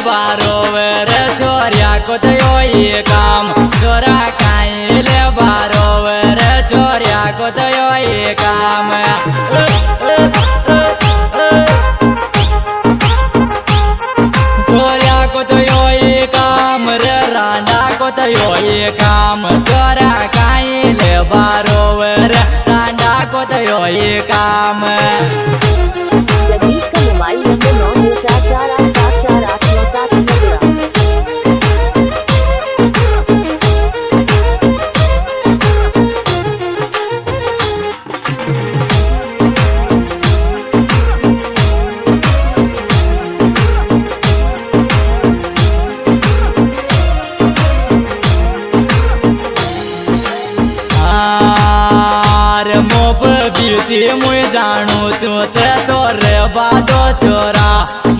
बारोवर छोरिया को थयो ये काम छोरा काई ले बारोवर छोरिया को थयो ये काम छोरिया को थयो ये काम रे रांडा को थयो ये काम छोरा काई ले बारोवर रांडा को थयो ये काम। जगदीश का मोबाइल नंबर 94 मोप बीती मुई जानू छू ते तोरे बादो छोरा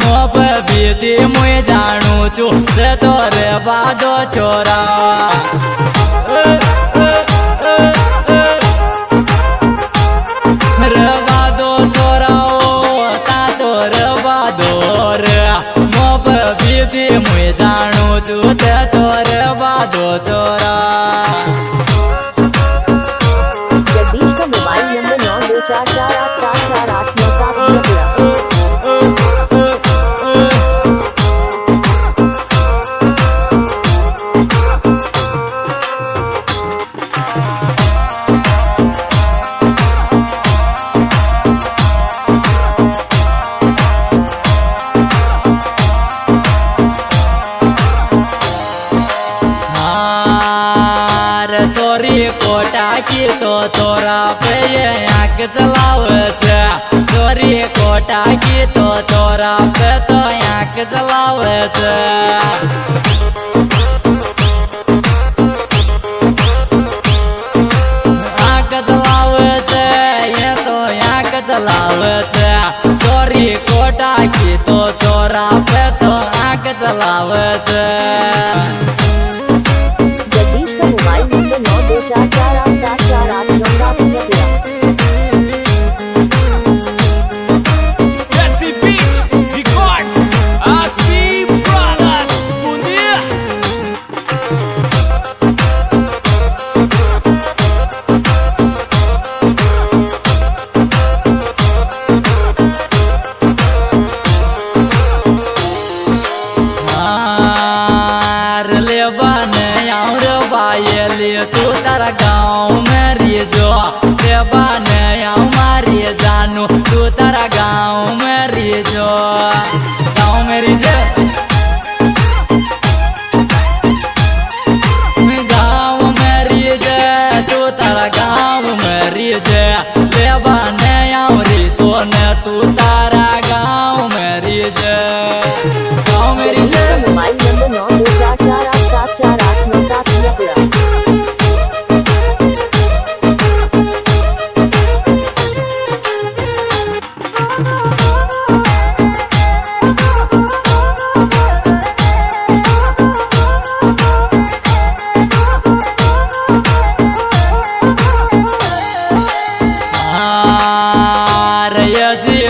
मोप बीती मुई जानू छू ते तोरे बादो छोरा रवादो छोरा ओ ता तोर बादो रे मोप बीती मुई जानू छू ते तोरे बादो छोरा। जगदीश का मोबाइल नंबर 9244874897। चोरी कोटा की तो चोरा पे आँख चलावत चोरी कोटा की तो चोरा पे तो आँख चलावत आँख चलावत ये तो आँख चलावत चोरी कोटा की तो चोरा पे तो आँख चलावत। जगदीश का मोबाइल नंबर 9244874897। तू तारा गाँव में रिजो देवा नया मारी जानू तू तारा गाँव में रिजो गाँव में रिजो गाँव में रिजो तू तारा गाँव में रिजो देवा नया रिजो न तू तारा गाँव में रिजो गाँव में रिजो। Mobile number 9244874897।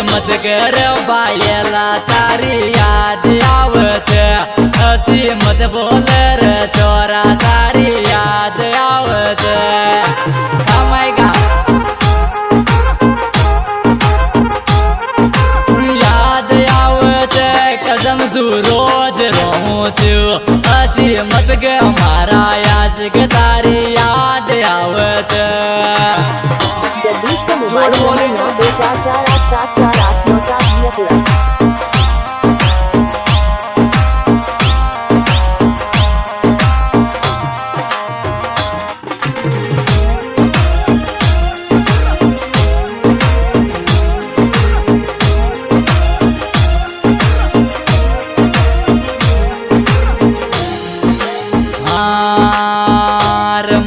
मत कर बायला तारी याद आवत हसी मत बोल रे छोरा तारी याद आवत हमारा याद आवत कसम सु रोज रहूं तू हसी मत के हमारा याद तारी याद आवत। जगदीश का मोबाइल नंबर 9244874897।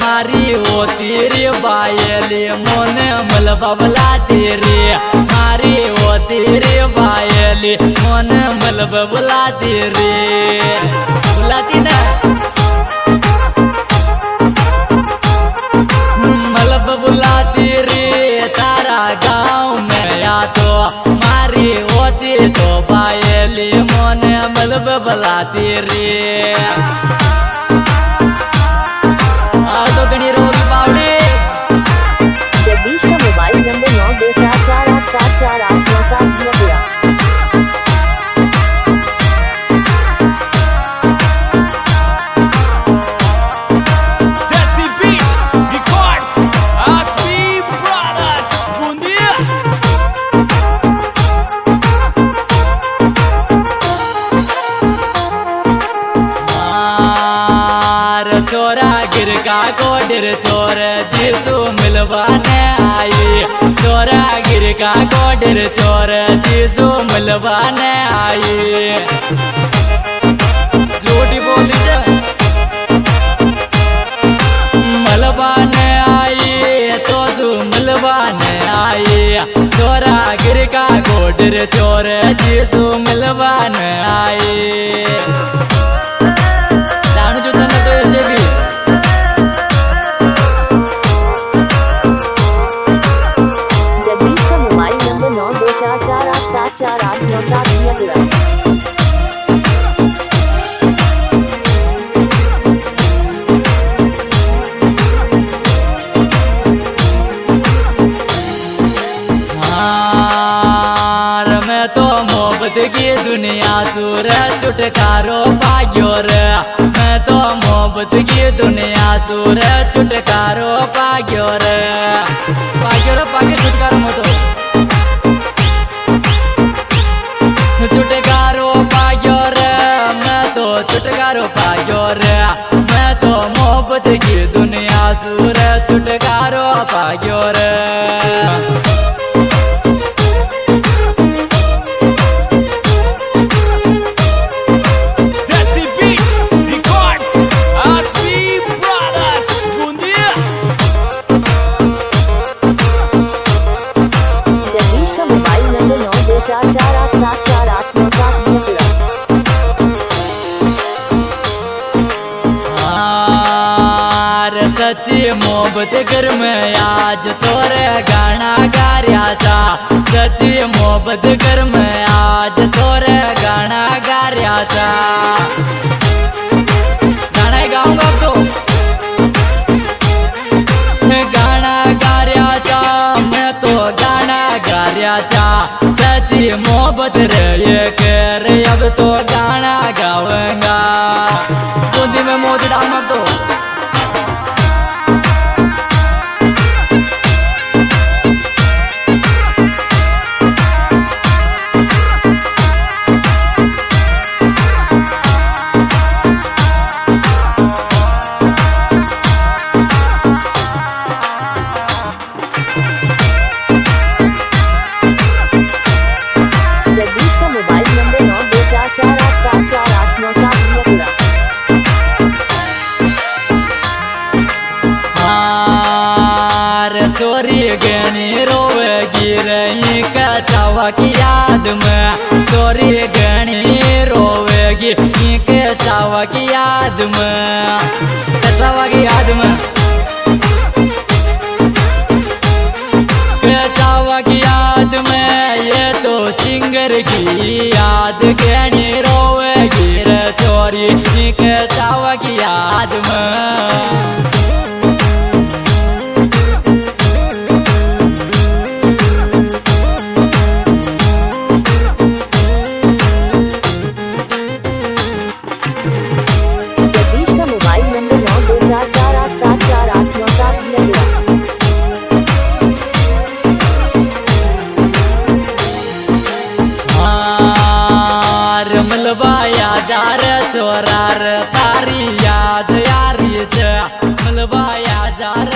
मारी ओ तेरी बायली मोन मल बबला तेरी मारी ओ तेरी बायली मोन मल बबला तेरी बुलाती ना मल बबला तेरी तारा गाँव में या तो मारी होती तो बायली मोन मल मलब बलाती रे तो गणी रोगी बावड़े जगदीश का mobile number 9244874897 Desi Beat Records Aspi Brothers Bundia छोरा गिर का कोडर छोर जीसु मिलवाने आई छोरा गिर का कोडर छोर जीसु मिलवाने आई झूठी बोली जा मिलवाने आई तो तू मिलवाने आई छोरा गिर का कोडर छोर जीसु मिलवाने आई जगदीश का मोबाइल नंबर 9244874897 मैं तो मोहब्बत की दुनिया सूर छुटकारो पाग्यो रे मैं तो मोहब्बत की दुनिया सूर छुटकारो पाग्यो रे पाग्यो छुटकारो मत छुटकारो पाग्यो रे मैं तो छुटकारो पाग्यो रे मैं तो मोहब्बत की दुनिया सूर छुटकारो पाग्यो रे Desi Beat Records Aspi Brothers Bundia Jagdish का मोबाइल नंबर 9244874897 सच्ची मोहब्बत कर मैं आज तोरे गाना गारिया था सच्ची मोहब्बत कर मैं आज तोरे गाना गारिया था गाना ही गाऊंगा अब तो गाना गारिया था मैं तो गाना गारिया था सच्ची मोहब्बत रे कर अब तो गाना गाऊंगा बूंदी में मोज डाल तो जगदीश का मोबाइल नंबर 9244874897 चोरी गणी रोवेगी रही कचावा की याद में चोरी गणी रोवेगी कचावा की याद में कचावा की याद में कचावा की याद में ये तो सिंगर की याद गणी रोवेगी रे चोरी कचावा की याद में जगदीश का मोबाइल नंबर 9244874897 मलबाया जार छोरार तारी याद यारी मलबाया जार